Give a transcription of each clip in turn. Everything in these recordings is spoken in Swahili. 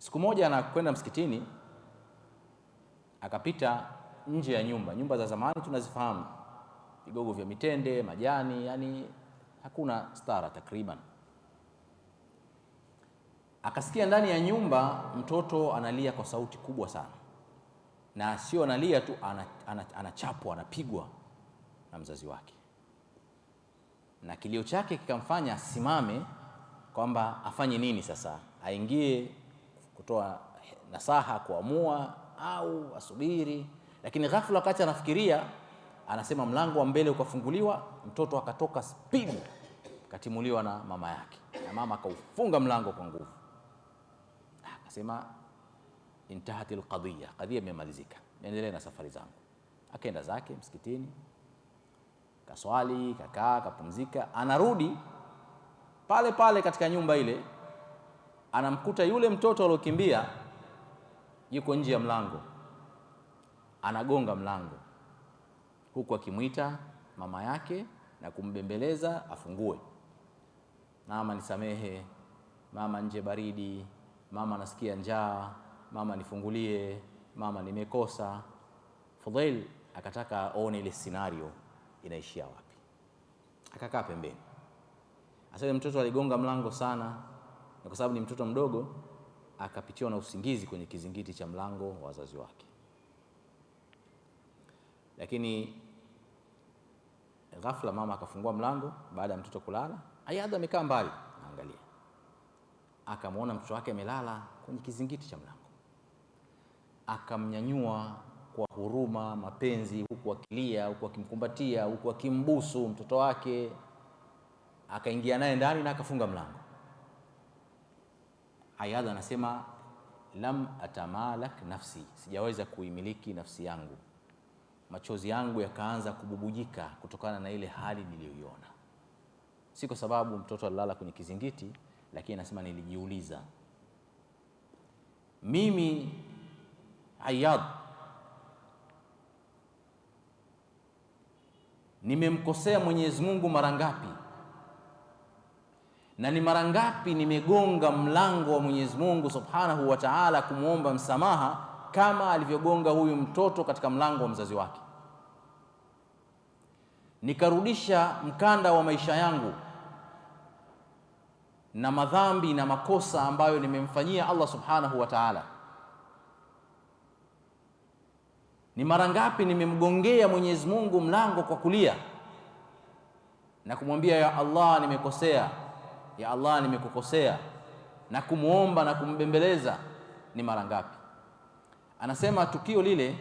Siku moja anakwenda msikitini, akapita nje ya nyumba za zamani tunazifahamu, vigogo vya mitende, majani, yani hakuna stara takriban. Akasikia ndani ya nyumba mtoto analia kwa sauti kubwa sana, na sio analia tu, anachapwa, anapigwa na mzazi wake, na kilio chake kikamfanya asimame kwamba afanye nini sasa, aingie kutoa nasaha, kuamua au asubiri. Lakini ghafla wakati anafikiria, anasema mlango wa mbele ukafunguliwa, mtoto akatoka speed, katimuliwa na mama yake, na mama akaufunga mlango kwa nguvu. Akasema intahat alqadhiya, qadhiya imemalizika, niendelee na safari zangu. Akaenda zake msikitini, kaswali, kakaa, kapumzika. Anarudi pale pale katika nyumba ile, anamkuta yule mtoto aliyokimbia yuko nje ya mlango, anagonga mlango huku akimwita mama yake na kumbembeleza afungue. Mama nisamehe, mama nje baridi, mama nasikia njaa, mama nifungulie, mama nimekosa. Fudhail akataka aone ile scenario inaishia wapi, akakaa pembeni. Asante mtoto aligonga mlango sana, na kwa sababu ni mtoto mdogo akapitiwa na usingizi kwenye kizingiti cha mlango wa wazazi wake. Lakini ghafla mama akafungua mlango baada ya mtoto kulala. Ayadha amekaa mbali angalia, akamwona mtoto wake amelala kwenye kizingiti cha mlango, akamnyanyua kwa huruma, mapenzi, huku akilia, huku akimkumbatia, huku akimbusu mtoto wake, akaingia naye ndani na akafunga mlango. Ayadha anasema lam atamalak nafsi, sijaweza kuimiliki nafsi yangu, machozi yangu yakaanza kububujika kutokana na ile hali niliyoiona. Si kwa sababu mtoto alilala kwenye kizingiti, lakini anasema nilijiuliza, mimi Ayad nimemkosea Mwenyezi Mungu mara ngapi, na ni mara ngapi nimegonga mlango wa Mwenyezi Mungu Subhanahu wa Ta'ala kumwomba msamaha kama alivyogonga huyu mtoto katika mlango wa mzazi wake. Nikarudisha mkanda wa maisha yangu na madhambi na makosa ambayo nimemfanyia Allah Subhanahu wa Ta'ala. Ni mara ngapi nimemgongea Mwenyezi Mungu mlango kwa kulia na kumwambia ya Allah nimekosea, ya Allah nimekukosea, na kumuomba na kumbembeleza, ni mara ngapi? Anasema tukio lile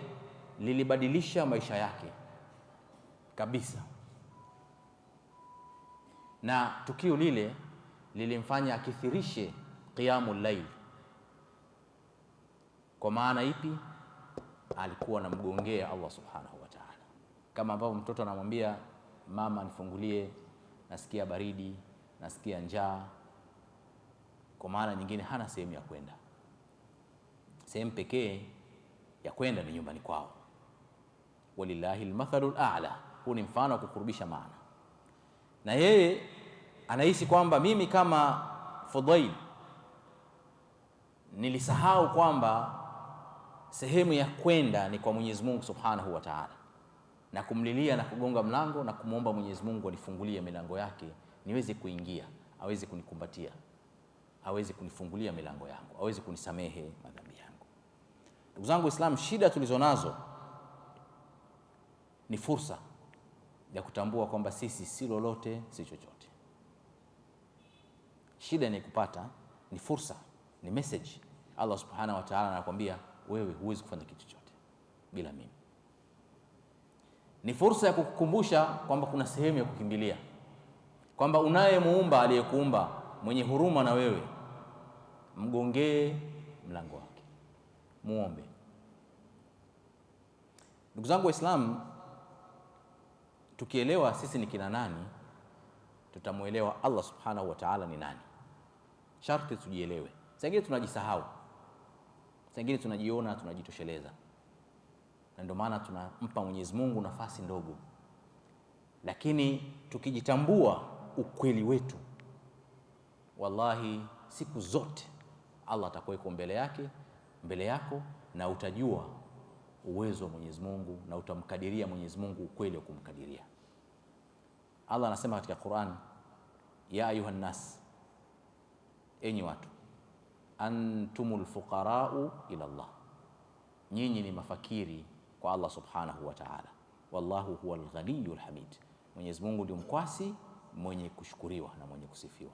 lilibadilisha maisha yake kabisa, na tukio lile lilimfanya akithirishe qiyamul layl. Kwa maana ipi? Alikuwa anamgongea Allah Subhanahu wa Ta'ala, kama ambavyo mtoto anamwambia mama nifungulie, nasikia baridi, nasikia njaa. Kwa maana nyingine hana sehemu ya kwenda, sehemu pekee ya kwenda ni nyumbani kwao. Walillahi almathalul a'la, huu ni mfano wa kukurubisha maana. Na yeye anahisi kwamba mimi kama Fudhail nilisahau kwamba sehemu ya kwenda ni kwa Mwenyezi Mungu Subhanahu wa Ta'ala, na kumlilia na kugonga mlango na kumwomba Mwenyezi Mungu anifungulie milango yake niweze kuingia, aweze kunikumbatia, aweze kunifungulia milango yangu, aweze kunisamehe madhambi yangu. Ndugu zangu Islam, shida tulizonazo ni fursa ya kutambua kwamba sisi si lolote, si chochote. Shida ni kupata, ni fursa, ni message. Allah Subhanahu wa Ta'ala anakuambia wewe huwezi kufanya kitu chochote bila mimi. Ni fursa ya kukukumbusha kwamba kuna sehemu ya kukimbilia, kwamba unaye muumba aliyekuumba, mwenye huruma na wewe. Mgongee mlango wake, muombe. Ndugu zangu Waislamu, tukielewa sisi ni kina nani, tutamuelewa Allah Subhanahu wa Ta'ala ni nani. Sharti tujielewe. Sengine tunajisahau, sengine tunajiona tunajitosheleza, na ndio maana tunampa Mwenyezi Mungu nafasi ndogo. Lakini tukijitambua ukweli wetu, wallahi siku zote Allah atakuwa mbele yako, na utajua uwezo wa Mwenyezi Mungu na utamkadiria Mwenyezi Mungu ukweli wa kumkadiria. Allah anasema katika Qur'an, ya ayuhan nas, enyi watu, antumul fuqara'u ila Allah, nyinyi ni mafakiri kwa Allah subhanahu wa ta'ala, wallahu huwal ghaniyyul hamid, Mwenyezi Mungu ndio mkwasi mwenye kushukuriwa na mwenye kusifiwa.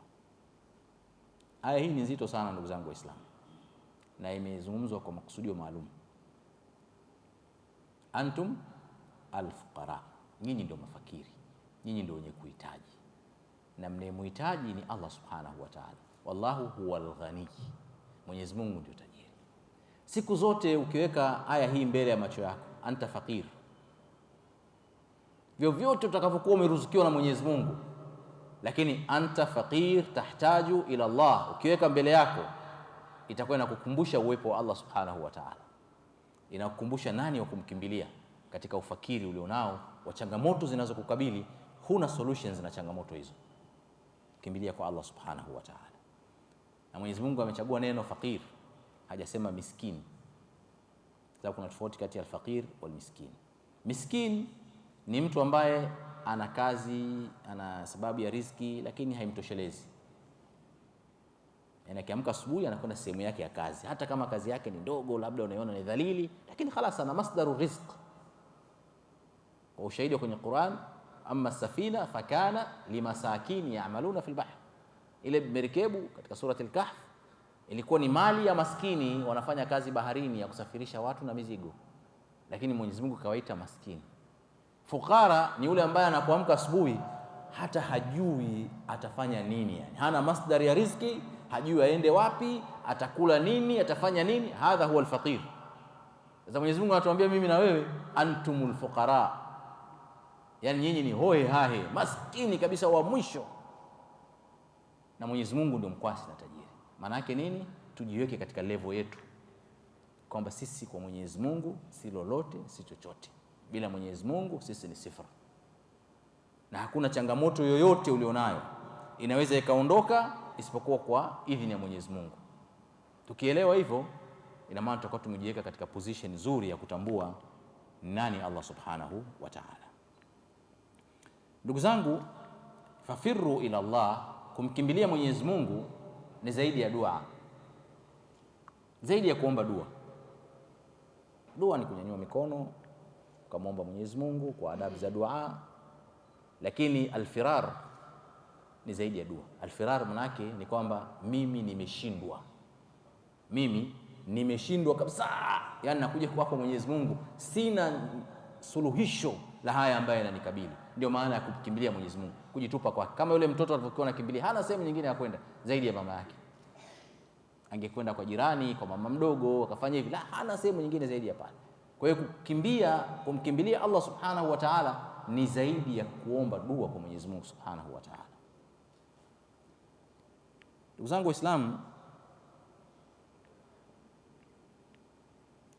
Aya hii ni nzito sana ndugu zangu Waislamu, na imezungumzwa kwa makusudio maalum. Antum alfuqara, nyinyi ndio mafakiri, nyinyi ndio wenye kuhitaji, na mnayemhitaji ni Allah subhanahu wa ta'ala. Wallahu huwal ghani, Mwenyezi Mungu ndio tajiri. Siku zote ukiweka aya hii mbele ya macho yako, anta faqir, vyovyote utakavyokuwa umeruzukiwa na Mwenyezi Mungu, lakini anta faqir tahtaju ila Allah, ukiweka mbele yako itakuwa inakukumbusha uwepo wa Allah subhanahu wa ta'ala, inakukumbusha nani wa kumkimbilia katika ufakiri ulionao wa changamoto zinazokukabili. Huna solutions na changamoto hizo, kimbilia kwa Allah subhanahu wa ta'ala. Na Mwenyezi Mungu amechagua neno faqir, hajasema miskin, sababu kuna tofauti kati ya al-faqir wal miskin. Miskin ni mtu ambaye ana kazi, ana sababu ya riziki, lakini haimtoshelezi. Yani akiamka asubuhi anakwenda sehemu yake ya kazi, hata kama kazi yake ni ndogo, labda unaiona ni dhalili, lakini khalas ana masdaru rizq. Kwa ushahidi kwenye Qur'an, amma safina fakana limasakini ya'maluna fil bahr, ile merikebu katika surati al-Kahf ilikuwa ni mali ya maskini, wanafanya kazi baharini ya kusafirisha watu na mizigo, lakini Mwenyezi Mungu kawaita maskini. Fukara ni yule ambaye anapoamka asubuhi hata hajui atafanya nini, yani hana masdari ya riziki, hajui aende wapi, atakula nini, atafanya nini. Hadha huwa al-faqir. Sasa Mwenyezi Mungu anatuambia mimi na wewe, antumul fuqara, yani nyinyi ni hoe hahe, maskini kabisa wa mwisho, na Mwenyezi Mungu ndio mkwasi na tajiri. Maana yake nini? Tujiweke katika level yetu kwamba sisi kwa Mwenyezi Mungu si lolote, si chochote. Bila Mwenyezi Mungu sisi ni sifra, na hakuna changamoto yoyote ulionayo inaweza ikaondoka isipokuwa kwa idhini ya Mwenyezi Mungu. Tukielewa hivyo, ina maana tutakuwa tumejiweka katika position nzuri ya kutambua nani Allah subhanahu wa ta'ala. Ndugu zangu, fafirru ila Allah, kumkimbilia Mwenyezi Mungu ni zaidi ya dua, zaidi ya kuomba dua. Dua ni kunyanyua mikono ukamwomba Mwenyezi Mungu kwa adabu za dua, lakini alfirar ni zaidi ya dua. Alfirar manake ni kwamba mimi nimeshindwa kabisa, yani nakuja kwako Mwenyezi Mungu, sina suluhisho la haya ambayo yananikabili. Ndio maana ya kukimbilia Mwenyezi Mungu, kujitupa kwake. Kama yule mtoto alivyokuwa anakimbilia, hana sehemu nyingine ya kwenda zaidi ya mama yake. Angekwenda kwa jirani, kwa mama mdogo, akafanya hivi, la, hana sehemu nyingine zaidi ya pale. Kwa hiyo kumkimbilia Allah subhanahu wa ta'ala ni zaidi ya kuomba dua kwa Mwenyezi Mungu subhanahu wa ta'ala. Ndugu zangu Waislamu,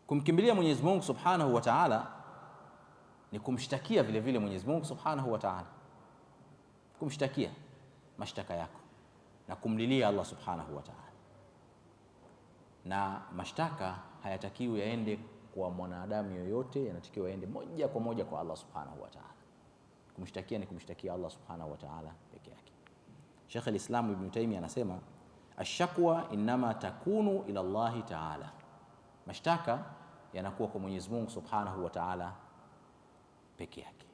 kumkimbilia Mwenyezi Mungu subhanahu wa ta'ala ni kumshtakia vile vile Mwenyezi Mungu subhanahu wa ta'ala, kumshtakia mashtaka yako na kumlilia Allah subhanahu wa ta'ala. Na mashtaka hayatakiwi yaende kwa mwanadamu yoyote, yanatakiwa yaende moja kwa moja kwa Allah subhanahu wa ta'ala. Kumshtakia ni kumshtakia Allah subhanahu wa ta'ala peke yake. Sheikh al-Islam Ibn Taymiyyah anasema, ashakwa inma takunu ila Allah ta'ala, mashtaka yanakuwa kwa Mwenyezi Mungu subhanahu wa ta'ala peke yake.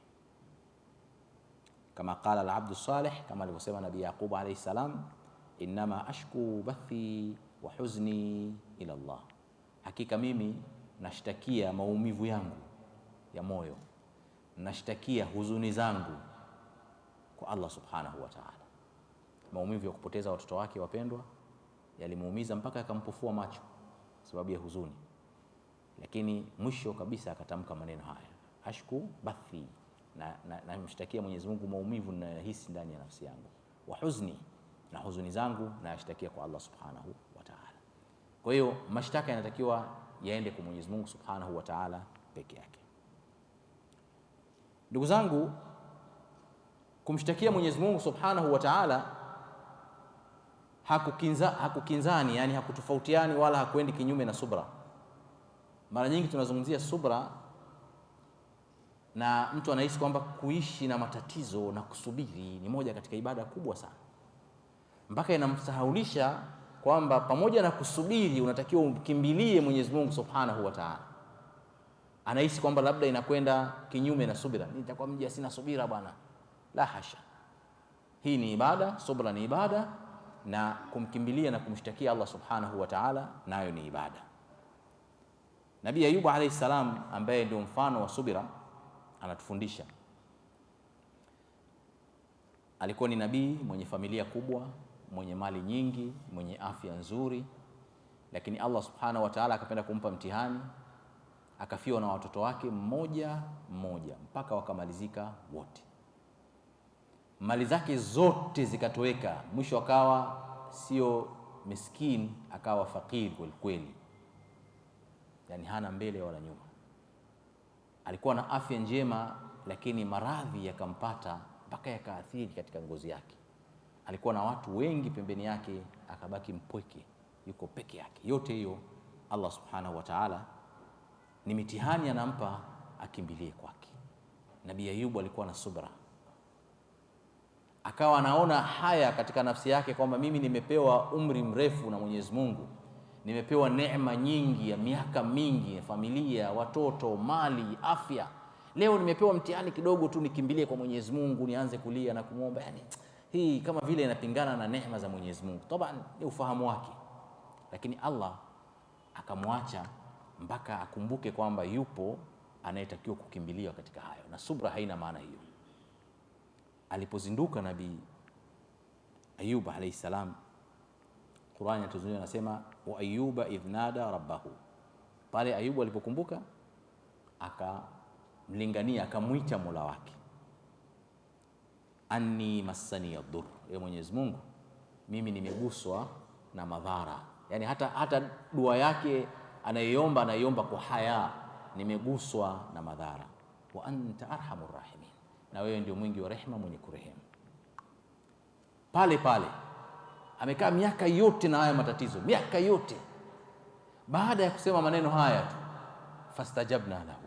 Kama qala al-abdu salih, kama alivyosema Nabii Yaqub alayhi salam, inma ashku bathi wa huzni ila Allah, hakika mimi nashtakia maumivu yangu ya moyo, nashtakia huzuni zangu kwa Allah subhanahu wa ta'ala. Maumivu ya kupoteza watoto wake wapendwa yalimuumiza mpaka akampufua macho sababu ya huzuni, lakini mwisho kabisa akatamka maneno haya, ashku bathi, na mshtakia Mwenyezi Mungu maumivu ninayohisi ndani ya nafsi yangu, wa huzni, na huzuni zangu na yashtakia kwa Allah subhanahu wa ta'ala. Kwa hiyo mashtaka yanatakiwa yaende kwa Mwenyezi Mungu subhanahu wa ta'ala peke yake. Ndugu zangu, kumshtakia Mwenyezi Mungu subhanahu wa ta'ala hakukinzani, yani hakutofautiani wala hakuendi kinyume na subra. Mara nyingi tunazungumzia subra na mtu anahisi kwamba kuishi na matatizo na kusubiri ni moja katika ibada kubwa sana, mpaka inamsahaulisha kwamba pamoja na kusubiri unatakiwa umkimbilie Mwenyezi Mungu Subhanahu wa Ta'ala. Anahisi kwamba labda inakwenda kinyume na subira, nitakuwa mja sina subira bwana. La hasha, hii ni ibada, subra ni ibada, na kumkimbilia na kumshtakia Allah Subhanahu wa Ta'ala nayo ni ibada. Nabii Ayub alayhi salam, ambaye ndio mfano wa subira, anatufundisha. Alikuwa ni nabii mwenye familia kubwa, mwenye mali nyingi, mwenye afya nzuri, lakini Allah Subhanahu wa Ta'ala akapenda kumpa mtihani, akafiwa na watoto wake mmoja mmoja mpaka wakamalizika wote. Mali zake zote zikatoweka, mwisho akawa sio miskin, akawa fakiri kweli kweli, yani hana mbele wala nyuma. Alikuwa na afya njema, lakini maradhi yakampata mpaka yakaathiri katika ngozi yake. Alikuwa na watu wengi pembeni yake, akabaki mpweke, yuko peke yake. Yote hiyo Allah Subhanahu wa Ta'ala ni mitihani anampa, akimbilie kwake. Nabii Ayubu alikuwa na subra, akawa anaona haya katika nafsi yake kwamba mimi nimepewa umri mrefu na Mwenyezi Mungu, nimepewa neema nyingi ya miaka mingi ya familia, watoto, mali, afya. Leo nimepewa mtihani kidogo tu, nikimbilie kwa Mwenyezi Mungu nianze kulia na kumwomba, yani hii kama vile inapingana na neema za Mwenyezi Mungu. Taban ni ufahamu wake, lakini Allah akamwacha mpaka akumbuke kwamba yupo anayetakiwa kukimbiliwa katika hayo, na subra haina maana hiyo. Alipozinduka Nabii Ayub alayhi salam, Qur'ani inatuzungumzia, anasema wa Ayuba idh nada rabbahu. Pale Ayubu alipokumbuka, akamlingania, akamwita Mola wake, anni massani yadur, Mwenyezi Mungu, mimi nimeguswa na madhara. Yani hata dua yake anaiomba kwa haya, nimeguswa na madhara. Wa anta arhamur rahimin, na wewe ndio mwingi wa rehema, mwenye kurehemu. Pale pale amekaa miaka yote na haya matatizo, miaka yote. Baada ya kusema maneno haya tu, fastajabna lahu.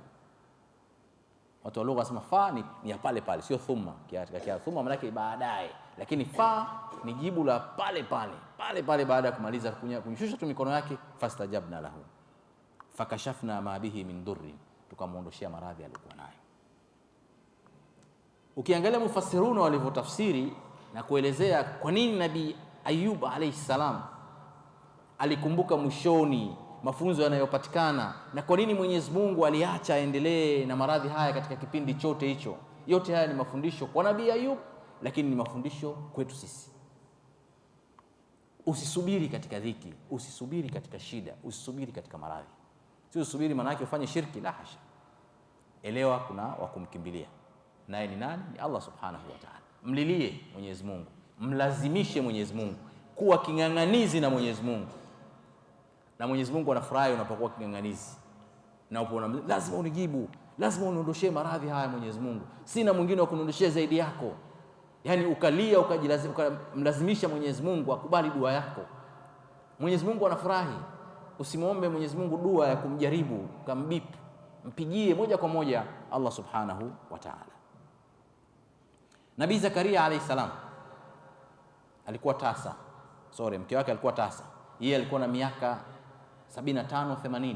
Watu wa lugha wasema fa ni ya pale pale, sio thumma. Kia thumma maana yake baadaye, lakini fa ni jibu la pale pale. Baada ya kumaliza kunyushusha tu mikono yake, fastajabna lahu fakashafna ma bihi min durri, tukamuondoshia maradhi aliyokuwa nayo. Ukiangalia mufassiruna walivyotafsiri na kuelezea kwa nini Nabii Ayub alayhi salam alikumbuka mwishoni mafunzo yanayopatikana, na kwa nini Mwenyezi Mungu aliacha aendelee na maradhi haya katika kipindi chote hicho. Yote haya ni mafundisho kwa Nabii Ayub, lakini ni mafundisho kwetu sisi. Usisubiri katika dhiki, usisubiri katika shida, usisubiri katika maradhi. Si usubiri maana yake ufanye shirki, la hasha. Elewa kuna wa kumkimbilia, naye ni nani? Ni Allah Subhanahu wa Ta'ala. Mlilie Mwenyezi Mungu, mlazimishe Mwenyezi Mungu kuwa king'ang'anizi na Mwenyezi Mungu, na Mwenyezi Mungu anafurahi unapokuwa king'ang'anizi na unaona lazima unijibu, lazima uniondoshee maradhi haya Mwenyezi Mungu, sina mwingine wa kuniondoshea zaidi yako. Yani ukalia ukamlazimisha Mwenyezi Mungu akubali dua yako, Mwenyezi Mungu anafurahi. Usimwombe Mwenyezi Mungu dua ya kumjaribu, kambipu, mpigie moja kwa moja Allah Subhanahu wa Ta'ala. Nabii Zakaria alayhi salam alikuwa tasa, mke wake alikuwa tasa, yeye alikuwa na miaka 75 80.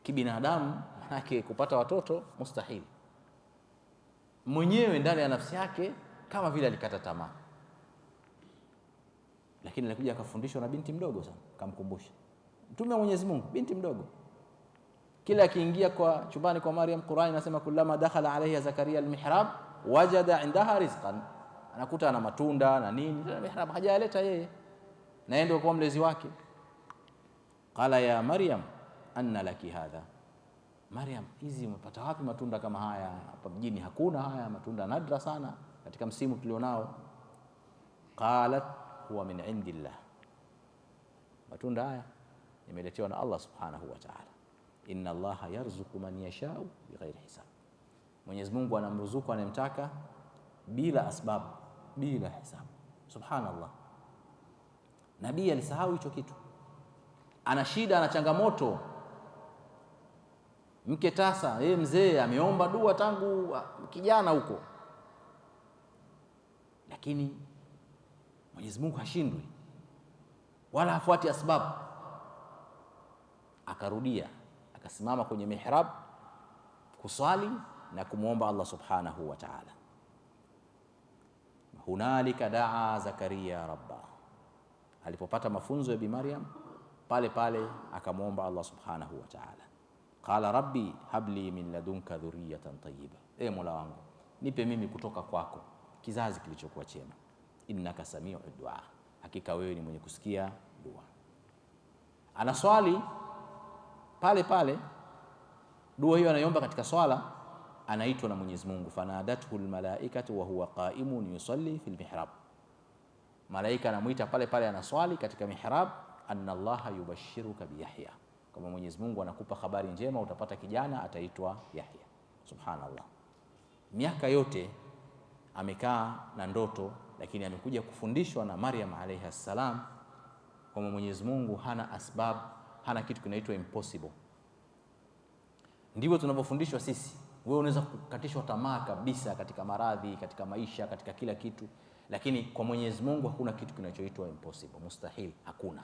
Kibinadamu yake kupata watoto mustahili. Mwenyewe ndani ya nafsi yake kama vile alikata tamaa, lakini alikuja akafundishwa na binti mdogo sana, kamkumbusha mtume wa Mwenyezi Mungu, binti mdogo. Kila akiingia kwa chumbani kwa Maryam, Qur'ani inasema kullama dakhala alayha Zakaria almihrab wajada indaha rizqan, anakuta ana matunda na nini, mihrab hajaleta yeye, na yeye ndio kwa mlezi wake. Qala ya Maryam anna laki hadha, Maryam, hizi umepata wapi matunda kama haya? Hapa mjini hakuna haya matunda, nadra sana katika msimu tulionao. Qalat huwa min indillah, matunda haya yameletewa na Allah Subhanahu wa Ta'ala. Inna Allaha yarzuqu man yasha'u bighairi hisab, Mwenyezi Mungu anamruzuku anayemtaka bila asbab, bila hisab. Subhanallah, Nabii alisahau hicho kitu. Ana shida, ana changamoto, mke tasa, yeye mzee ameomba dua tangu kijana huko, lakini Mwenyezi Mungu hashindwi wala hafuati asbabu. Akarudia akasimama kwenye mihrab kuswali na kumwomba Allah subhanahu wa ta'ala. Hunalika daa Zakaria rabba, alipopata mafunzo ya Bi Maryam pale pale akamwomba Allah subhanahu wa ta'ala. Qala rabbi habli min ladunka dhurriyatan tayyiba, e Mola wangu nipe mimi kutoka kwako kizazi kilichokuwa chema. Innaka samiu dua, hakika wewe ni mwenye kusikia dua. Anaswali pale pale, dua hiyo anaiomba katika swala, anaitwa na Mwenyezi Mungu, fanadathu almalaikatu wa huwa qaimun yusalli fil mihrab. Malaika anamuita pale pale anaswali katika mihrab, anna Allaha yubashiruka bi Yahya, kama Mwenyezi Mungu anakupa habari njema, utapata kijana ataitwa Yahya. Subhanallah, miaka yote amekaa na ndoto, lakini amekuja kufundishwa na Maryam alayha salam kwamba Mwenyezi Mungu hana asbab, hana kitu kinaitwa impossible. Ndivyo tunavyofundishwa sisi. Wewe unaweza kukatishwa tamaa kabisa katika maradhi, katika maisha, katika kila kitu, lakini kwa Mwenyezi Mungu hakuna kitu kinachoitwa impossible, mustahil, hakuna.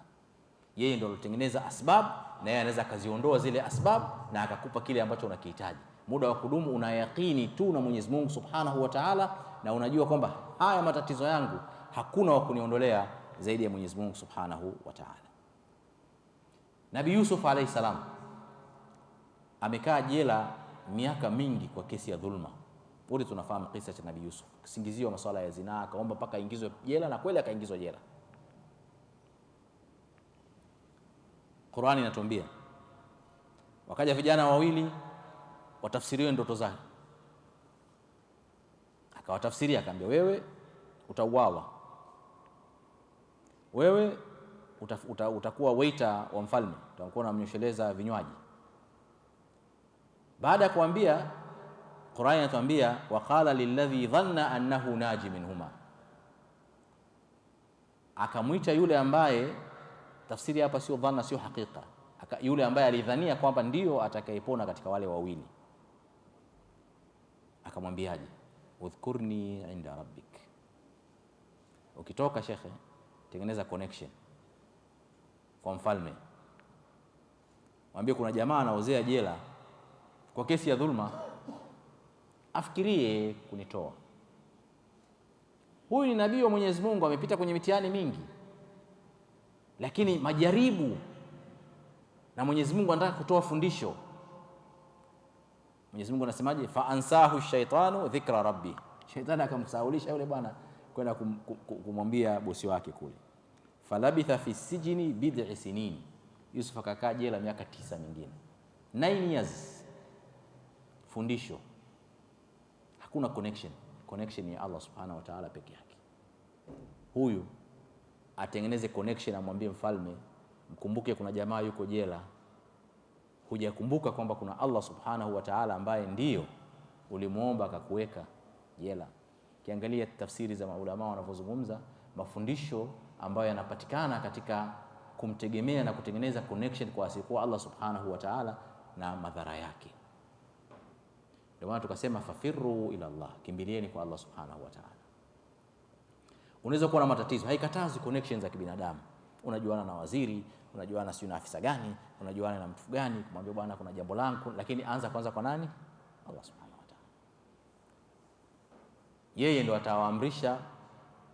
Yeye ndio alotengeneza asbab, na yeye anaweza akaziondoa zile asbab na akakupa kile ambacho unakihitaji. Muda wa kudumu una yaqini tu na Mwenyezi Mungu subhanahu wa ta'ala, na unajua kwamba haya matatizo yangu hakuna wa kuniondolea zaidi ya Mwenyezi Mungu subhanahu wa ta'ala. Nabii Yusuf alayhi salam amekaa jela miaka mingi kwa kesi ya dhulma. Wote tunafahamu kisa cha Nabii Yusuf, kisingiziwa masuala ya zinaa, akaomba mpaka aingizwe jela, na kweli akaingizwa jela. Qur'ani inatuambia wakaja vijana wawili watafsiriwe ndoto zake, akawatafsiria, akaambia wewe utauawa, wewe utakuwa waiter wa mfalme, utakuwa unamnyosheleza vinywaji. Baada ya kuambia, Qur'ani inatuambia waqala lilladhi dhanna annahu naji minhuma, akamwita yule ambaye, tafsiri hapa sio dhanna, sio hakika, yule ambaye alidhania kwamba ndio atakayepona katika wale wawili, akamwambiaje? Udhkurni inda rabbik, ukitoka shekhe tengeneza connection kwa mfalme, mwambie kuna jamaa anaozea jela kwa kesi ya dhulma, afikirie kunitoa. Huyu ni nabii wa Mwenyezi Mungu, amepita kwenye mitihani mingi, lakini majaribu, na Mwenyezi Mungu anataka kutoa fundisho. Mwenyezi Mungu anasemaje? Fa ansahu shaitanu dhikra rabbi, shaitani akamsahaulisha yule bwana kwenda kumwambia bosi wake kule. Falabitha fi sijini bid'i sinin, Yusuf akakaa jela miaka 9 mingine, 9 years. Fundisho, hakuna connection ya Allah subhanahu wa ta'ala peke yake. Huyu atengeneze connection, amwambie mfalme, mkumbuke kuna jamaa yuko jela. Hujakumbuka kwamba kuna Allah subhanahu wa ta'ala ambaye ndio ulimuomba akakuweka jela. Kiangalia tafsiri za maulama wanavyozungumza mafundisho ambayo yanapatikana katika kumtegemea na kutengeneza connection kwa asiyekuwa Allah subhanahu wa ta'ala na madhara yake. Ndio maana tukasema fafirru ila Allah, kimbilieni kwa Allah subhanahu wa ta'ala. Unaweza kuwa na matatizo, haikatazi connections za kibinadamu. Unajuana na waziri, unajuana sio na afisa gani, unajuana na mtu gani, kumwambia bwana kuna jambo langu, lakini anza kwanza kwa nani? Allah subhanahu wa ta'ala. Yeye ndio atawaamrisha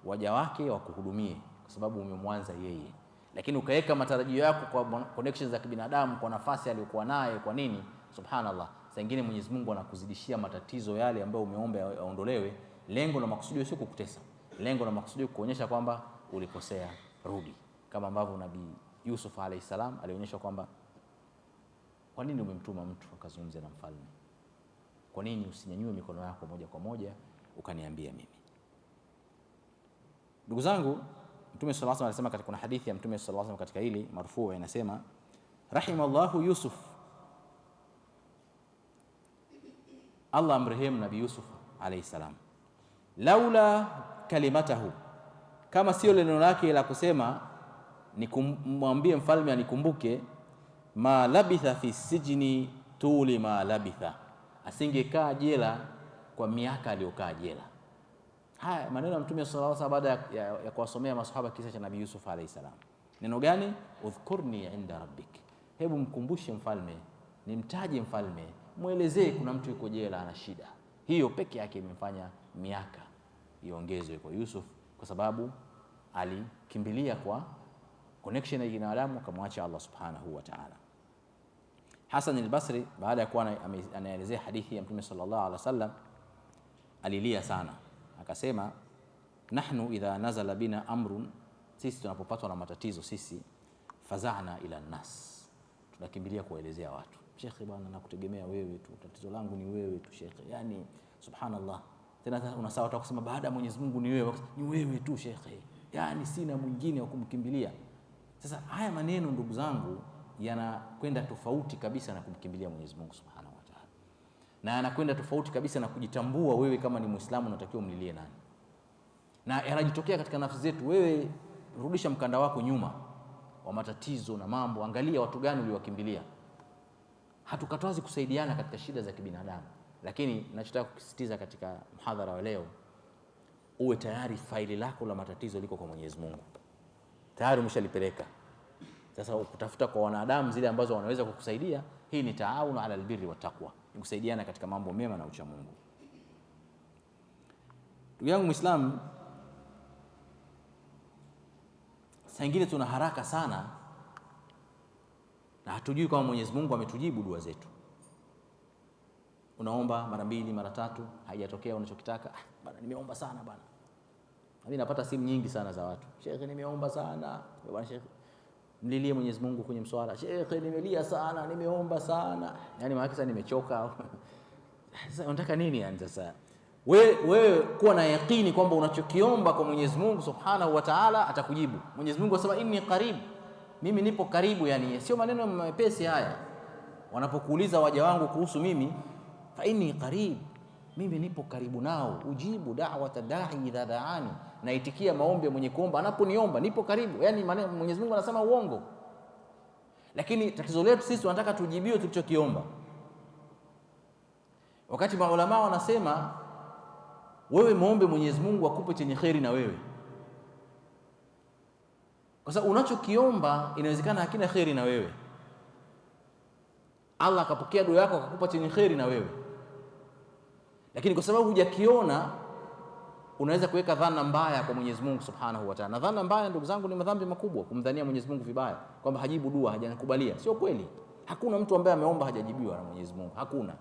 waja wake wakuhudumie kwa sababu umemwanza yeye. Lakini ukaweka matarajio yako kwa connections za kibinadamu, kwa nafasi aliyokuwa naye, kwa nini? Subhanallah, saa nyingine Mwenyezi Mungu anakuzidishia matatizo yale ambayo umeomba yaondolewe. Lengo na makusudi sio kukutesa, lengo na makusudi kuonyesha kwamba ulikosea, rudi. Kama ambavyo Nabii Yusuf alayhi salam alionyesha kwamba kwa nini umemtuma mtu akazungumze na mfalme? Kwa nini usinyanyue mikono yako moja kwa moja ukaniambia mimi? Ndugu zangu, Mtume sallallahu alayhi wasallam alisema katika kuna hadithi ya Mtume sallallahu alayhi wasallam katika hili marfuu, inasema rahimallahu Yusuf, Allah amrehemu Nabii Yusuf alayhi salam, laula kalimatahu, kama sio neno lake la kusema mwambie mfalme anikumbuke, ma labitha fi sijni tuli ma labitha, asingekaa jela kwa miaka aliyokaa jela. Haya maneno ya Mtume sallallahu alaihi wasallam baada ya kuwasomea maswahaba kisa cha Nabii Yusuf alayhi salam. Neno gani? Udhkurni inda rabbik, hebu mkumbushe mfalme, nimtaje mfalme, muelezee kuna mtu yuko jela ana shida. Hiyo peke yake imefanya miaka iongezwe kwa Yusuf, kwa sababu alikimbilia kwa connection ya binadamu, akamwacha Allah subhanahu wa ta'ala. Hasan al-Basri baada ya kuwa anaelezea hadithi ya Mtume sallallahu alaihi wasallam alilia sana, akasema nahnu idha nazala bina amrun, sisi tunapopatwa na matatizo sisi, fazana ila nas, tunakimbilia kuelezea watu. Shekhe bwana, nakutegemea wewe tu, tatizo langu ni wewe tu shekhe. Yani subhanallah, tena unasawa hata kusema baada ya Mwenyezi Mungu ni wewe tu shekhe, yani sina mwingine wa kumkimbilia. Sasa haya maneno ndugu zangu yanakwenda tofauti kabisa na kumkimbilia Mwenyezi Mungu subhanahu wa ta'ala, na yanakwenda tofauti kabisa na kujitambua wewe kama ni Muislamu unatakiwa umlilie nani, na yanajitokea katika nafsi zetu. Wewe rudisha mkanda wako nyuma wa matatizo na mambo, angalia watu gani uliowakimbilia. Hatukatazi kusaidiana katika shida za kibinadamu, lakini ninachotaka kusisitiza katika mhadhara wa leo, uwe tayari faili lako la matatizo liko kwa Mwenyezi Mungu, tayari umeshalipeleka. Sasa ukutafuta kwa wanadamu zile ambazo wanaweza kukusaidia, hii ni taawun ala albirri wa taqwa, ni kusaidiana katika mambo mema na ucha Mungu. Ndugu yangu Muislamu, saa nyingine tuna haraka sana na hatujui kama Mwenyezi Mungu ametujibu dua zetu. Unaomba mara 2 mara 3 haijatokea unachokitaka. Bana, nimeomba sana bana. Mimi napata simu nyingi sana za watu, shekhe nimeomba sana bwana, shekhe mlilie Mwenyezi Mungu kwenye mswala, shekhe nimelia sana, nimeomba sana. Yani maana sasa nimechoka. Sasa unataka nini yani? Sasa wewe kuwa na yakini kwamba unachokiomba kwa Mwenyezi Mungu subhanahu wa ta'ala atakujibu. Mwenyezi Mungu anasema inni qarib, mimi nipo karibu. Yani sio maneno mepesi haya. Wanapokuuliza waja wangu kuhusu mimi, fa inni qarib, mimi nipo karibu nao. Ujibu da'wata da'i idha da'ani, naitikia maombi ya mwenye kuomba anaponiomba, nipo karibu. Yani Mwenyezi Mungu anasema uongo. Lakini tatizo letu sisi tunataka tujibiwe tulichokiomba, wakati maulama wanasema wewe muombe Mwenyezi Mungu akupe chenye kheri na wewe, kwa sababu unachokiomba inawezekana hakina kheri na wewe. Allah akapokea dua yako akakupa chenye kheri na wewe, lakini kwa sababu hujakiona unaweza kuweka dhana mbaya kwa Mwenyezi Mungu subhanahu wa ta'ala. Na dhana mbaya ndugu zangu ni madhambi makubwa, kumdhania Mwenyezi Mungu vibaya kwamba hajibu dua, hajanikubalia. Sio kweli. Hakuna mtu ambaye ameomba hajajibiwa na Mwenyezi Mungu, hakuna.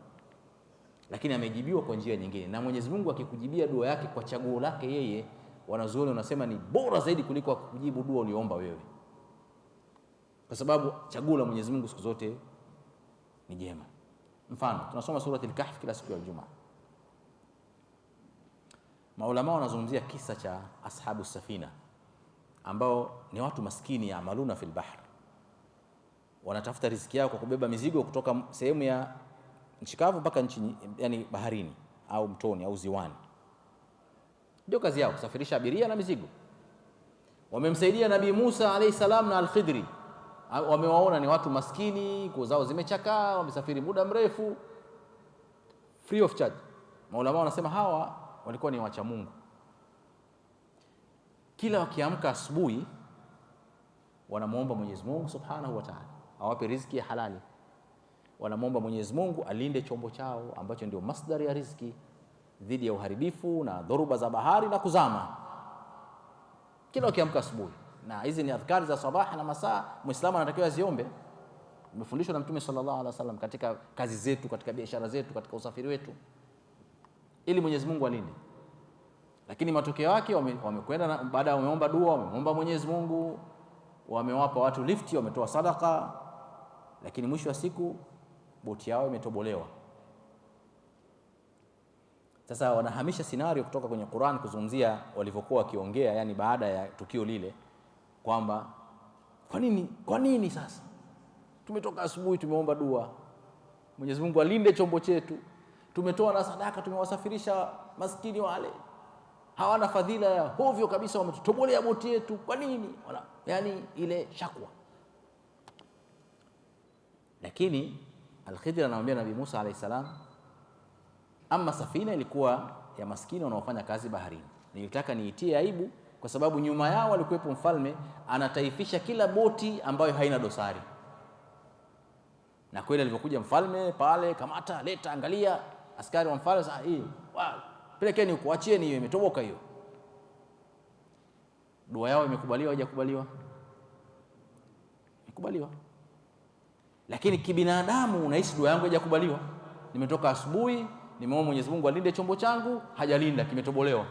Lakini amejibiwa kwa njia nyingine, na Mwenyezi Mungu akikujibia dua yake kwa chaguo lake yeye, wanazuoni wanasema ni bora zaidi kuliko kujibu dua uliomba wewe, kwa sababu chaguo la Mwenyezi Mungu siku zote ni jema. Mfano, tunasoma surati al-Kahf kila siku ya Ijumaa. Maulama wanazungumzia kisa cha ashabu safina, ambao ni watu maskini ya amaluna fil bahr, wanatafuta riziki yao kwa kubeba mizigo kutoka sehemu ya nchi kavu mpaka nchi, yani baharini au mtoni au ziwani. Ndio kazi yao, kusafirisha abiria na mizigo. Wamemsaidia Nabii Musa alayhi salam na Al-Khidri, wamewaona ni watu maskini, nguo zao zimechakaa, wamesafiri muda mrefu, free of charge. Maulama wanasema hawa walikuwa ni wacha Mungu. Kila wakiamka asubuhi wanamuomba Mwenyezi Mungu subhanahu wa ta'ala awape riziki ya halali. Wanamuomba Mwenyezi Mungu alinde chombo chao ambacho ndio masdari ya riziki dhidi ya uharibifu na dhoruba za bahari na kuzama. Kila wakiamka asubuhi, na hizi ni adhkari za sabaha na masaa Muislamu anatakiwa aziombe. Umefundishwa na Mtume sallallahu alaihi wasallam katika kazi zetu, katika biashara zetu, katika usafiri wetu, ili Mwenyezi Mungu alinde. Lakini matokeo yake wamekwenda baada ya wameomba dua, wameomba Mwenyezi Mungu, wamewapa watu lifti, wametoa sadaka, lakini mwisho wa siku boti yao imetobolewa. Sasa wanahamisha scenario kutoka kwenye Qur'an kuzungumzia walivyokuwa wakiongea, yani baada ya tukio lile, kwamba kwa nini sasa tumetoka asubuhi tumeomba dua Mwenyezi Mungu alinde chombo chetu, tumetoa na sadaka, tumewasafirisha maskini wale, hawana fadhila ya hovyo kabisa, wametutobolea boti yetu. Kwa nini? Yani ile shakwa. Lakini Al-Khidr anamwambia Nabii Musa alayhi salam, ama safina ilikuwa ya maskini wanaofanya kazi baharini, nilitaka niitie aibu kwa sababu nyuma yao alikuwepo mfalme anataifisha kila boti ambayo haina dosari. Na kweli alipokuja mfalme pale, kamata, leta, angalia, askari wa mfalme sasa, hii pelekeni huko, achieni hiyo, imetoboka hiyo. Dua yao imekubaliwa, haijakubaliwa? Imekubaliwa. Lakini kibinadamu unahisi dua yangu haijakubaliwa. Nimetoka asubuhi, nimeomba Mwenyezi Mungu alinde chombo changu, hajalinda, kimetobolewa.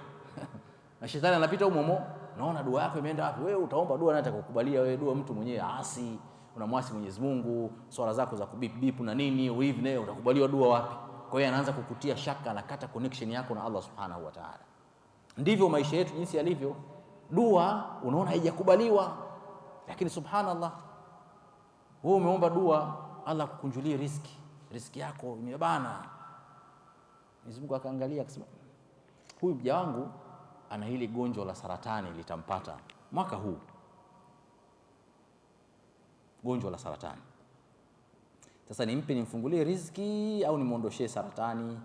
Na shetani anapita humo, naona dua yako imeenda wapi? Wewe utaomba dua na atakukubalia wewe? Dua mtu mwenyewe asi, unamwasi Mwenyezi Mungu, swala zako za kubip bip na nini, hivi nayo utakubaliwa dua wapi? Kwa hiyo anaanza kukutia shaka, anakata connection yako na Allah Subhanahu wa Ta'ala. Ndivyo maisha yetu jinsi yalivyo. Dua unaona haijakubaliwa, lakini subhanallah, wewe umeomba dua Allah kukunjulie riziki yako imebana. Mwenyezi Mungu akaangalia akasema, huyu mja wangu ana hili gonjwa la saratani litampata mwaka huu, gonjwa la saratani. Sasa nimfungulie riziki au nimuondoshee saratani?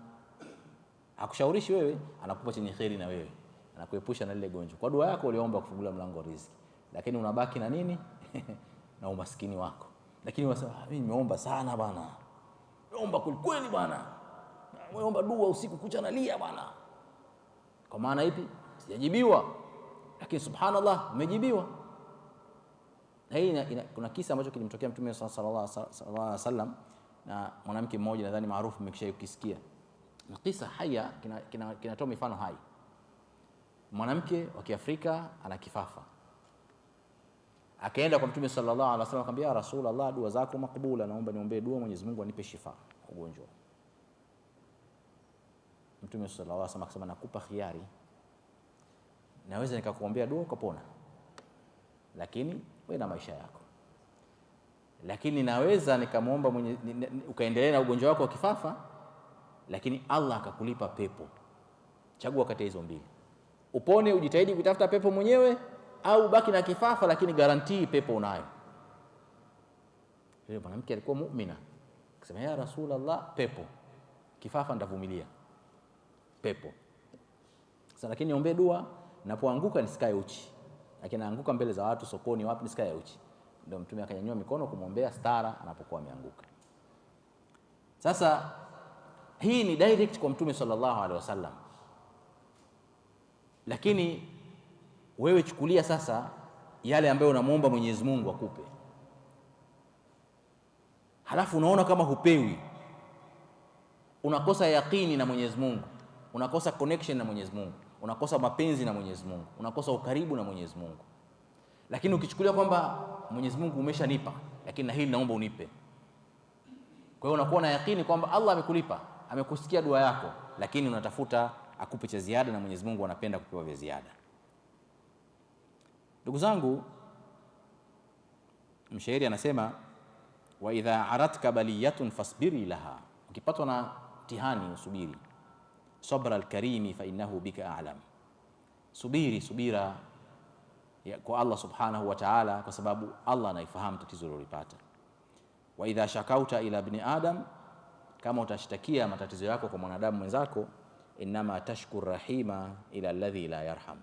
Hakushaurishi wewe, anakupa chenye kheri na wewe anakuepusha na lile gonjwa. Kwa dua yako uliomba kufungulia mlango wa riziki, lakini unabaki na nini? Na umaskini wako. Lakini unasema mimi nimeomba sana bwana, nimeomba kweli bwana, nimeomba dua usiku kucha nalia bwana. Kwa maana ipi? Sijajibiwa. Lakini subhanallah umejibiwa. Na hii kuna kisa ambacho kilimtokea Mtume sallallahu alaihi wasallam na mwanamke mmoja, nadhani maarufu, mmekishakisikia. Na kisa haya kinatoa mifano hai. Mwanamke wa Kiafrika ana kifafa, akaenda kwa Mtume sallallahu alaihi wasallam akamwambia, ya Rasulullah, dua zako makbula, naomba niombee dua Mwenyezi Mungu anipe shifa ugonjwa. Mtume sallallahu alaihi wasallam akasema, nakupa khiari, naweza nikakuombea dua ukapona, lakini wewe na maisha yako. Lakini naweza nikamwomba ukaendelea na ugonjwa wako wa kifafa, lakini Allah akakulipa pepo. Chagua kati ya hizo mbili, upone ujitahidi kutafuta pepo mwenyewe, au baki na kifafa lakini guarantee pepo unayo. Yule mwanamke alikuwa muumina, akasema, ya Rasulullah, pepo, kifafa nitavumilia, pepo sasa, lakini niombe dua, napoanguka nisikae uchi. Lakini naanguka mbele za watu sokoni, wapi, nisikae uchi. Ndio Mtume akanyanyua mikono kumwombea stara anapokuwa ameanguka. Sasa hii ni direct kwa Mtume sallallahu alaihi wasallam. Lakini wewe chukulia sasa yale ambayo unamuomba Mwenyezi Mungu akupe, halafu unaona kama hupewi, unakosa yaqini na Mwenyezi Mungu, unakosa connection na Mwenyezi Mungu, unakosa mapenzi na Mwenyezi Mungu, unakosa ukaribu na Mwenyezi Mungu. Lakini ukichukulia kwamba Mwenyezi Mungu umeshanipa, lakini na hili naomba unipe, kwa hiyo unakuwa na yaqini kwamba Allah amekulipa, amekusikia dua yako, lakini unatafuta akupe cha ziada, na Mwenyezi Mungu anapenda kupewa vya ziada. Ndugu zangu, mshairi anasema, wa idha aratka baliyatun fasbiri laha, ukipatwa na mtihani usubiri. Sabra alkarimi fa innahu bika a'lam, subira kwa Allah subhanahu wa ta'ala, kwa sababu Allah anaifahamu tatizo lolipata. Wa idha shakauta ila ibn adam, kama utashtakia matatizo yako kwa mwanadamu mwenzako, inma tashkur rahima ila alladhi la yarham,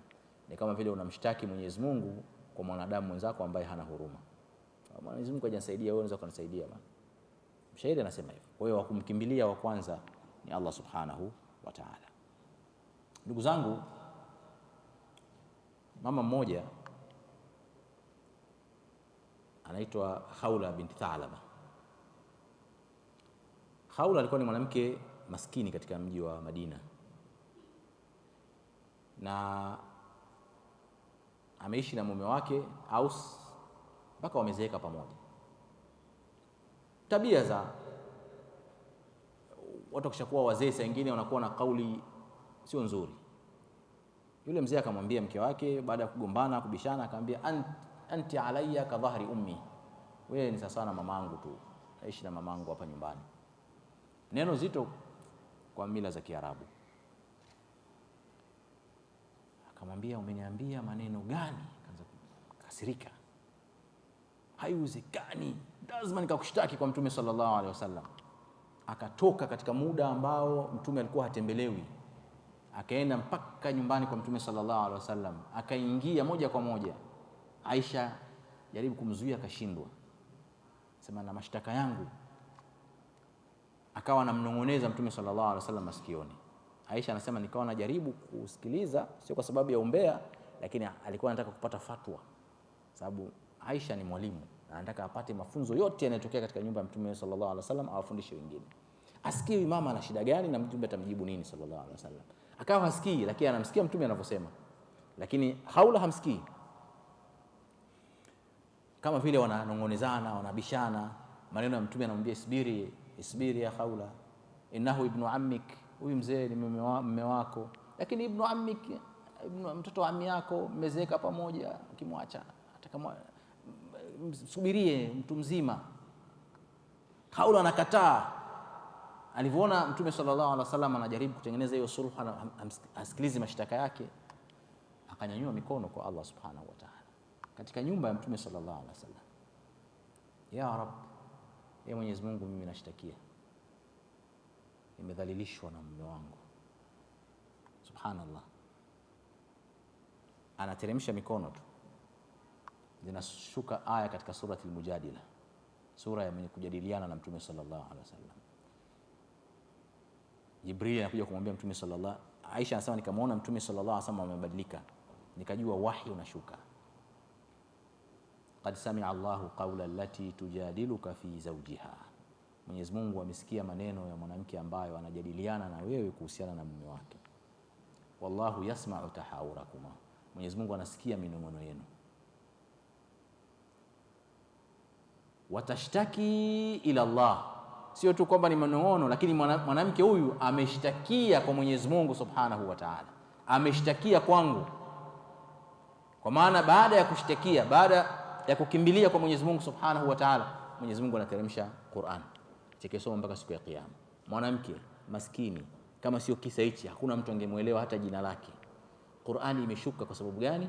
ni kama vile unamshtaki Mwenyezi Mungu kwa mwanadamu mwenzako ambaye hana huruma. Mwenyezi Mungu hajanisaidia, wewe unaweza kunisaidia bwana. Mshairi anasema hivyo. Kwa hiyo wa kumkimbilia wa kwanza ni Allah subhanahu wa ta'ala. Ndugu zangu, mama mmoja anaitwa Khawla binti Thalaba. Khawla alikuwa ni mwanamke maskini katika mji wa Madina, na ameishi na mume wake Aus mpaka wamezeeka pamoja. Tabia za watu kishakuwa wazee, saa nyingine wanakuwa na kauli sio nzuri. Yule mzee akamwambia mke wake, baada ya kugombana kubishana, akamwambia, anti alayya ka dhahri ummi, wewe ni sawa na mamangu tu, naishi na mamangu hapa nyumbani. Neno zito kwa mila za Kiarabu. Akamwambia, umeniambia maneno gani? Akaanza kukasirika, haiwezekani, lazima nikakushtaki kwa Mtume sallallahu alaihi wasallam. Akatoka katika muda ambao Mtume alikuwa hatembelewi, akaenda mpaka nyumbani kwa Mtume sallallahu alaihi wasallam, akaingia moja kwa moja. Aisha jaribu kumzuia, akashindwa, sema na mashtaka yangu. Akawa anamnong'oneza Mtume sallallahu alaihi wasallam masikioni. Aisha anasema nikawa najaribu kusikiliza, sio kwa sababu ya umbea, lakini alikuwa anataka kupata fatwa, sababu Aisha ni mwalimu na anataka apate mafunzo yote yanayotokea katika nyumba ya Mtume sallallahu alaihi wasallam awafundishe wengine. Asikii mama ana shida gani na Mtume atamjibu nini sallallahu alaihi wasallam. Akawa hasikii, lakini anamsikia Mtume anavyosema, lakini Khawla hamsikii. Kama vile wananong'onezana, wanabishana maneno ya Mtume, anamwambia isbiri, isbiri ya Khawla, innahu ibnu ammik, huyu mzee ni mume wako, lakini ibnu ammik, mtoto wa ammi yako, mmezeeka pamoja, ukimwacha subirie, mtu mzima. Khawla anakataa. Alivyoona Mtume sallallahu alaihi wasallam anajaribu kutengeneza hiyo sulhu, asikilize mashtaka yake, akanyanyua mikono kwa Allah subhanahu wa ta'ala katika nyumba ya Mtume sallallahu alaihi wasallam. Ya Rabb, ya Mwenyezi Mungu, mimi nashtakia, nimedhalilishwa na mume wangu. Subhanallah, anateremsha mikono tu, zinashuka aya katika surati al-Mujadila, sura ya mwenye kujadiliana na Mtume sallallahu alaihi wasallam. Jibril anakuja kumwambia Mtume sallallahu, Aisha anasema nikamwona Mtume sallallahu alaihi wasallam amebadilika, nikajua wahi unashuka. Qad sami'a Allahu qawla allati tujadiluka fi zawjiha, Mwenyezi Mungu amesikia maneno ya mwanamke ambayo anajadiliana na wewe kuhusiana na mume wake. Wallahu yasma'u tahawurakuma, Mwenyezi Mungu anasikia minong'ono yenu. Watashtaki ila Allah, sio tu kwamba ni manong'ono, lakini mwanamke huyu ameshtakia kwa Mwenyezi Mungu subhanahu wa ta'ala, ameshtakia kwangu. Kwa maana baada ya kushtakia, baada ya kukimbilia kwa Mwenyezi Mungu subhanahu wa ta'ala, Mwenyezi Mungu anateremsha Qur'an chekesoma mpaka siku ya Kiyama. Mwanamke maskini, kama sio kisa hichi hakuna mtu angemuelewa hata jina lake. Qur'ani imeshuka kwa sababu gani?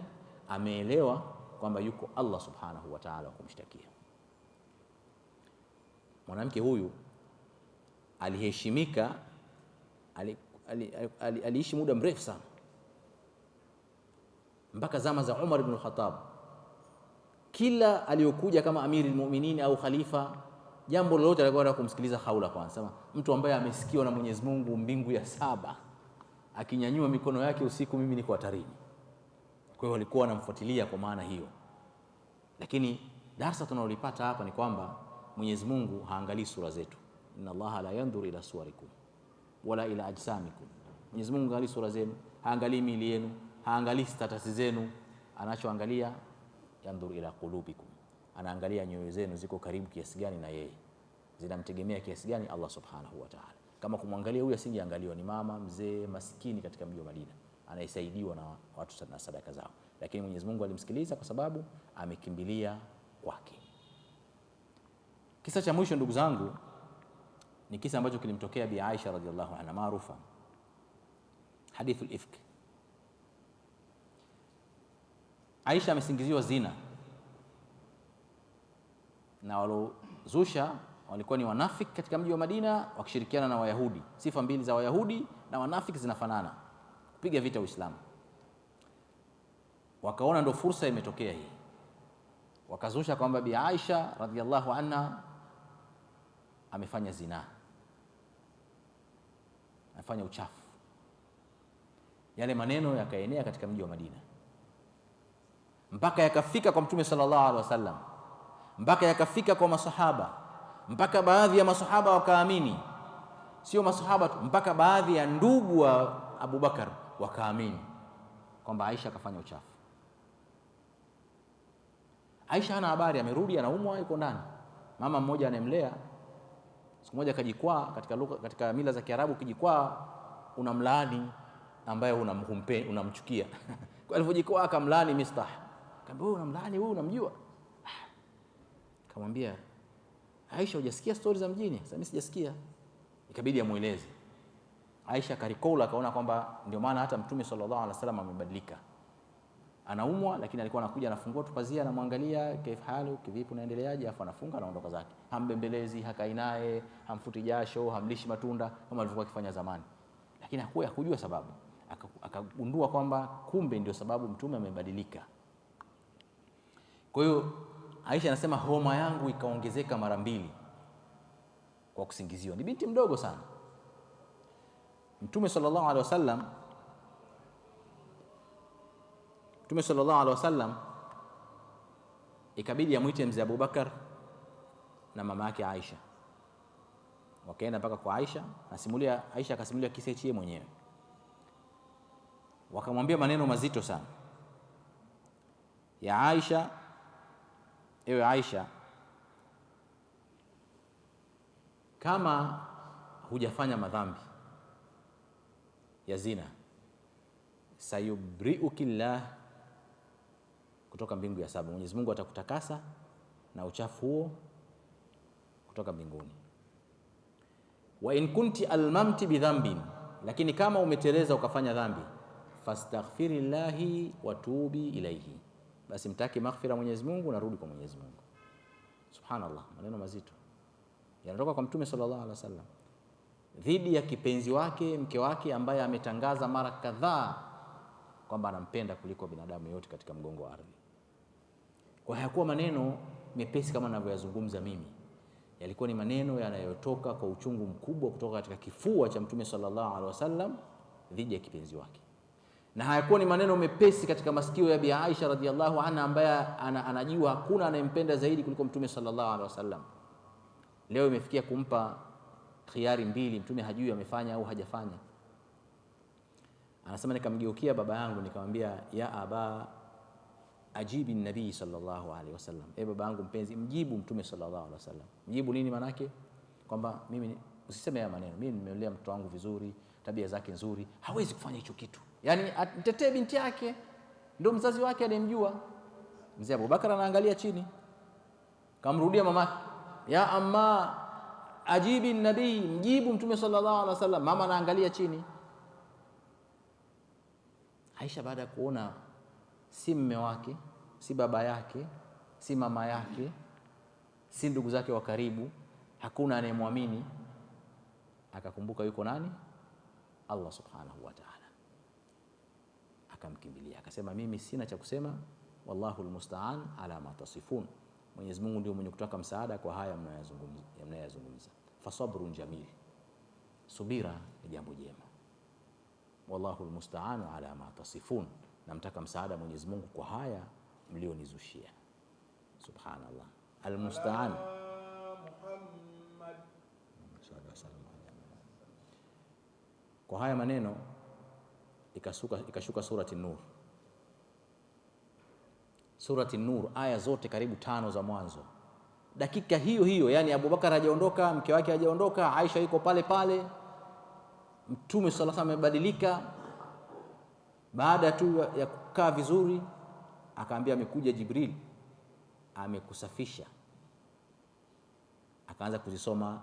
Ameelewa kwamba yuko Allah subhanahu wa ta'ala wa kumshtakia. Mwanamke huyu aliheshimika, aliishi muda mrefu sana, mpaka zama za Umar ibn Khattab. Kila aliyokuja kama amiri almu'minin au khalifa, jambo lolote alikuwa kumsikiliza Khawla kwanza. Sema mtu ambaye amesikiwa na Mwenyezi Mungu mbingu ya 7 akinyanyua mikono yake usiku, mimi niko hatarini. Kwa hiyo walikuwa wanamfuatilia kwa maana hiyo. Lakini darasa tunalolipata hapa ni kwamba Mwenyezi Mungu haangalii sura zetu. Inna Allaha la yanzuru ila suwarikum wala ila ajsamikum. Mwenyezi Mungu haangalii sura zenu, haangalii miili yenu, haangalii status zenu. Anachoangalia yanzuru ila qulubikum, anaangalia nyoyo zenu ziko karibu kiasi gani na yeye, zinamtegemea kiasi gani Allah subhanahu wa ta'ala. Kama kumwangalia huyu asingeangaliwa ni mama mzee maskini katika mji wa Madina anayesaidiwa na watu na sadaka zao, lakini Mwenyezi Mungu alimsikiliza kwa sababu amekimbilia kwake. Kisa cha mwisho ndugu zangu ni kisa ambacho kilimtokea Bi Aisha radhiallahu anha, maarufa hadithul ifk. Aisha amesingiziwa zina na walozusha walikuwa ni wanafiki katika mji wa Madina wakishirikiana na Wayahudi. Sifa mbili za Wayahudi na wanafiki zinafanana, kupiga vita Uislamu. Wakaona ndo fursa imetokea hii, wakazusha kwamba Bi Aisha radhiallahu anha amefanya zina, amefanya uchafu. Yale maneno yakaenea katika mji wa Madina mpaka yakafika kwa Mtume sallallahu alaihi wasallam, mpaka yakafika kwa masahaba, mpaka baadhi ya masahaba wakaamini. Sio masahaba tu, mpaka baadhi ya ndugu wa Abu Bakar wakaamini kwamba Aisha akafanya uchafu. Aisha hana habari, amerudi anaumwa, yuko ndani. Mama mmoja anemlea, siku moja kajikwaa, katika mila za Kiarabu kijikwaa unamlaani ambaye unamchukia. Kwa alivyojikwaa akamlaani Mistah. Akamwambia wewe unamlaani, wewe unamjua? Akamwambia Aisha, hujasikia stories za mjini? Sasa mimi sijasikia. Ikabidi amueleze. Aisha karikola, akaona kwamba ndio maana hata Mtume sallallahu alaihi wasallam amebadilika. anaumwa, lakini alikuwa anakuja anafungua tu pazia, anamwangalia kaifa halu, kivipi unaendeleaje, afu anafunga anaondoka zake. Hambembelezi, hakai naye, hamfuti jasho, hamlishi matunda kama alivyokuwa akifanya zamani. Lakini hakujua sababu. Akagundua kwamba kumbe ndio sababu Mtume amebadilika. Kwa hiyo Aisha anasema homa yangu ikaongezeka mara 2 kwa kusingiziwa. Ni binti mdogo sana. Mtume sallallahu alaihi wasallam ikabidi amwite mzee Abubakar na mama yake Aisha. Wakaenda mpaka kwa Aisha, Aisha akasimulia kisa hichi mwenyewe. Wakamwambia maneno mazito sana. Ya Aisha, ewe Aisha, kama hujafanya madhambi ya zina, sayubriukillah, kutoka mbingu ya 7 Mwenyezi Mungu atakutakasa na uchafu huo kutoka mbinguni. Wa in kunti almamti bidhambin, lakini kama umeteleza ukafanya dhambi, fastaghfirillahi wa tubi ilaihi, basi mtaki maghfira Mwenyezi Mungu na rudi kwa Mwenyezi Mungu. Subhanallah, maneno mazito yanatoka kwa Mtume sallallahu alaihi wasallam dhidi ya kipenzi wake, mke wake, ambaye ametangaza mara kadhaa kwamba anampenda kuliko binadamu yote katika mgongo wa ardhi. Kwa hayakuwa maneno mepesi kama ninavyoyazungumza mimi, yalikuwa ni maneno yanayotoka kwa uchungu mkubwa kutoka katika kifua cha Mtume sallallahu alaihi wasallam dhidi ya kipenzi wake, na hayakuwa ni maneno mepesi katika masikio ya Bi Aisha radhiallahu anha, ambaye anajua hakuna anayempenda zaidi kuliko Mtume sallallahu alaihi wasallam. Leo imefikia kumpa khiari 2, Mtume hajui amefanya au hajafanya. Anasema nikamgeukia baba yangu nikamwambia, ya aba ajibi nabii sallallahu alaihi wasallam, baba yangu mpenzi, mjibu Mtume sallallahu alaihi wasallam. Mjibu nini? Manake kwamba mimi usiseme haya maneno, mimi nimelea mtoto wangu vizuri, tabia zake nzuri, hawezi kufanya hicho kitu. Yani mtetee binti yake, ndio mzazi wake anayemjua. Mzee Abubakar anaangalia chini, kamrudia mamake, ya amma ajibi nabii, mjibu Mtume sallallahu alaihi wasallam. Mama anaangalia chini. Aisha baada ya kuona si mume wake, si baba yake, si mama yake, si ndugu zake wa karibu, hakuna anayemwamini, akakumbuka yuko nani? Allah subhanahu wa ta'ala. Akamkimbilia akasema, mimi sina cha kusema, wallahu almusta'an ala ma tasifun, Mwenyezi Mungu ndio mwenye kutaka msaada kwa haya mnayozungumza. Fasabrun jamil, subira ni jambo jema. Wallahu almusta'an ala ma tasifun, namtaka msaada Mwenyezi Mungu kwa haya mlionizushia. Subhanallah, almusta'an Muhammad. Kwa haya maneno ikashuka surati Nur. Surati Nur, aya zote karibu 5 za mwanzo, dakika hiyo hiyo, yani Abubakar hajaondoka, mke wake hajaondoka, Aisha yuko pale pale, Mtume sallallahu alaihi wasallam amebadilika. Baada tu ya kukaa vizuri, akaambia amekuja Jibril amekusafisha, akaanza kuzisoma